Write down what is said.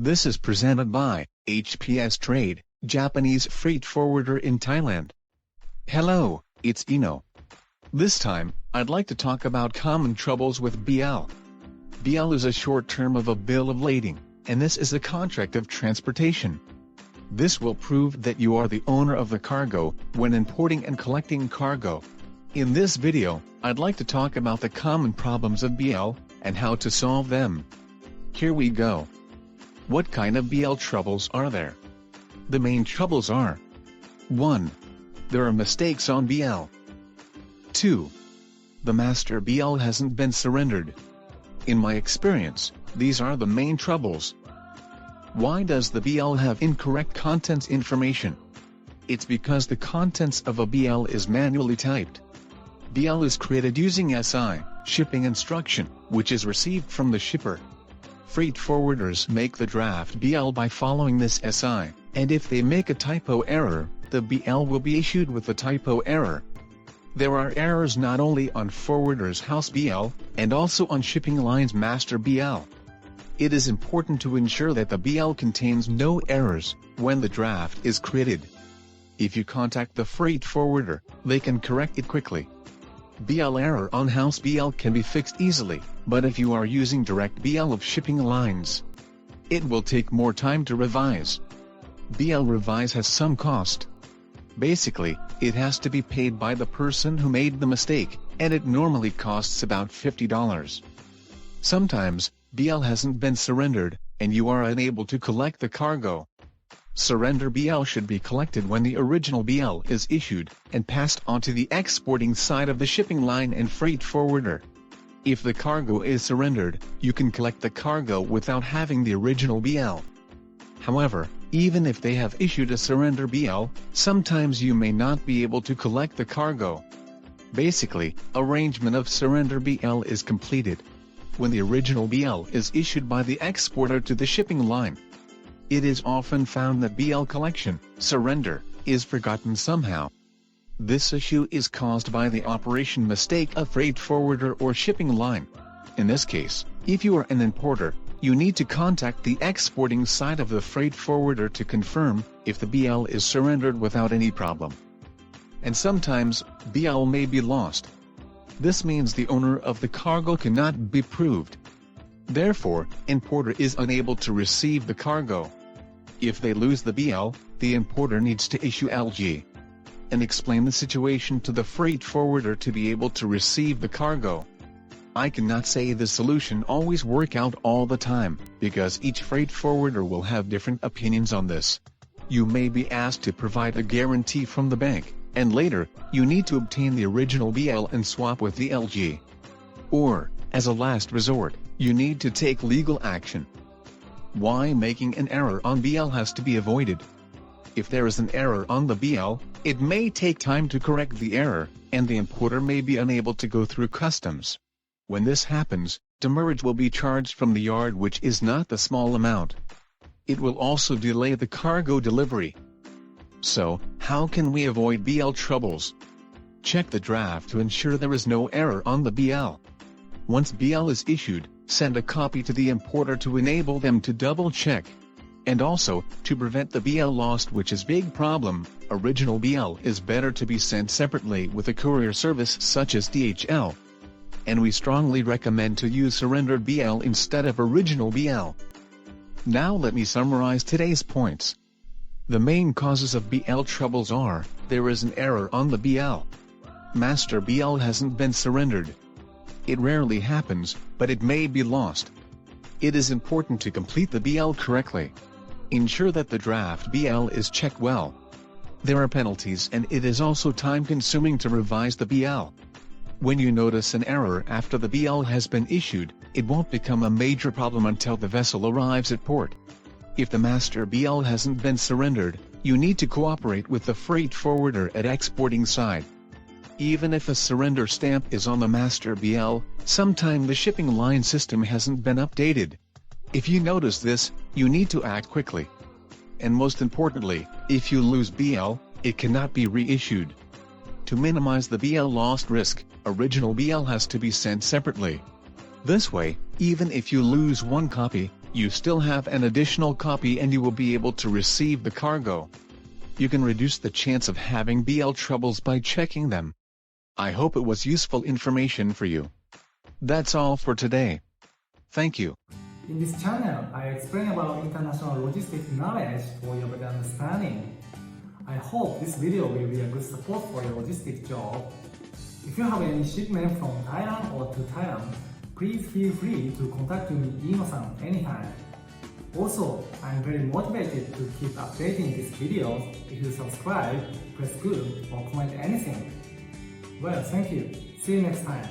This is presented by HPS Trade, Japanese freight forwarder in Thailand. Hello, it's Iino. This time, I'd like to talk about common troubles with BL. BL is a short term of a bill of lading, and this is a contract of transportation. This will prove that you are the owner of the cargo when importing and collecting cargo. In this video, I'd like to talk about the common problems of BL and how to solve them. Here we go. What kind of BL troubles are there? The main troubles are: 1. There are mistakes on BL. 2. The master BL hasn't been surrendered. In my experience, these are the main troubles. Why does the BL have incorrect contents information? It's because the contents of a BL is manually typed. BL is created using SI, shipping instruction, which is received from the shipper. Freight forwarders make the draft BL by following this SI, and if they make a typo error, the BL will be issued with the typo error. There are errors not only on forwarder's house BL, and also on shipping line's master BL. It is important to ensure that the BL contains no errors when the draft is created. If you contact the freight forwarder, they can correct it quickly. BL error on house BL can be fixed easily, but if you are using direct BL of shipping lines, it will take more time to revise. BL revise has some cost. Basically, it has to be paid by the person who made the mistake, and it normally costs about $50. Sometimes, BL hasn't been surrendered, and you are unable to collect the cargo. Surrender BL should be collected when the original BL is issued, and passed on to the exporting side of the shipping line and freight forwarder. If the cargo is surrendered, you can collect the cargo without having the original BL. However, even if they have issued a surrender BL, sometimes you may not be able to collect the cargo. Basically, arrangement of surrender BL is completed when the original BL is issued by the exporter to the shipping line. It is often found that BL collection, surrender, is forgotten somehow. This issue is caused by the operation mistake of freight forwarder or shipping line. In this case, if you are an importer, you need to contact the exporting side of the freight forwarder to confirm if the BL is surrendered without any problem. And sometimes, BL may be lost. This means the owner of the cargo cannot be proved. Therefore, importer is unable to receive the cargo. If they lose the BL, the importer needs to issue LG and explain the situation to the freight forwarder to be able to receive the cargo. I cannot say the solution always work out all the time, because each freight forwarder will have different opinions on this. You may be asked to provide a guarantee from the bank, and later, you need to obtain the original BL and swap with the LG. Or, as a last resort, you need to take legal action. Why making an error on BL has to be avoided? If there is an error on the BL, it may take time to correct the error, and the importer may be unable to go through customs. When this happens, demurrage will be charged from the yard, which is not the small amount. It will also delay the cargo delivery. So, how can we avoid BL troubles? Check the draft to ensure there is no error on the BL. Once BL is issued, send a copy to the importer to enable them to double-check. And also, to prevent the BL lost, which is big problem, original BL is better to be sent separately with a courier service such as DHL. And we strongly recommend to use surrendered BL instead of original BL. Now let me summarize today's points. The main causes of BL troubles are: there is an error on the BL. Master BL hasn't been surrendered. It rarely happens, but it may be lost. It is important to complete the BL correctly. Ensure that the draft BL is checked well. There are penalties, and it is also time-consuming to revise the BL. When you notice an error after the BL has been issued, it won't become a major problem until the vessel arrives at port. If the master BL hasn't been surrendered, you need to cooperate with the freight forwarder at exporting side. Even if a surrender stamp is on the master BL, sometime the shipping line system hasn't been updated. If you notice this, you need to act quickly. And most importantly, if you lose BL, it cannot be reissued. To minimize the BL lost risk, original BL has to be sent separately. This way, even if you lose one copy, You still have an additional copy and you will be able to receive the cargo. You can reduce the chance of having BL troubles by checking them. I hope it was useful information for you. That's all for today. Thank you. In this channel, I explain about international logistics knowledge for your better understanding. I hope this video will be a good support for your logistics job. If you have any shipment from Thailand or to Thailand, please feel free to contact me, Iino-san, anytime. Also, I'm very motivated to keep updating these videos. If you subscribe, press good or comment anything. Well, thank you. See you next time.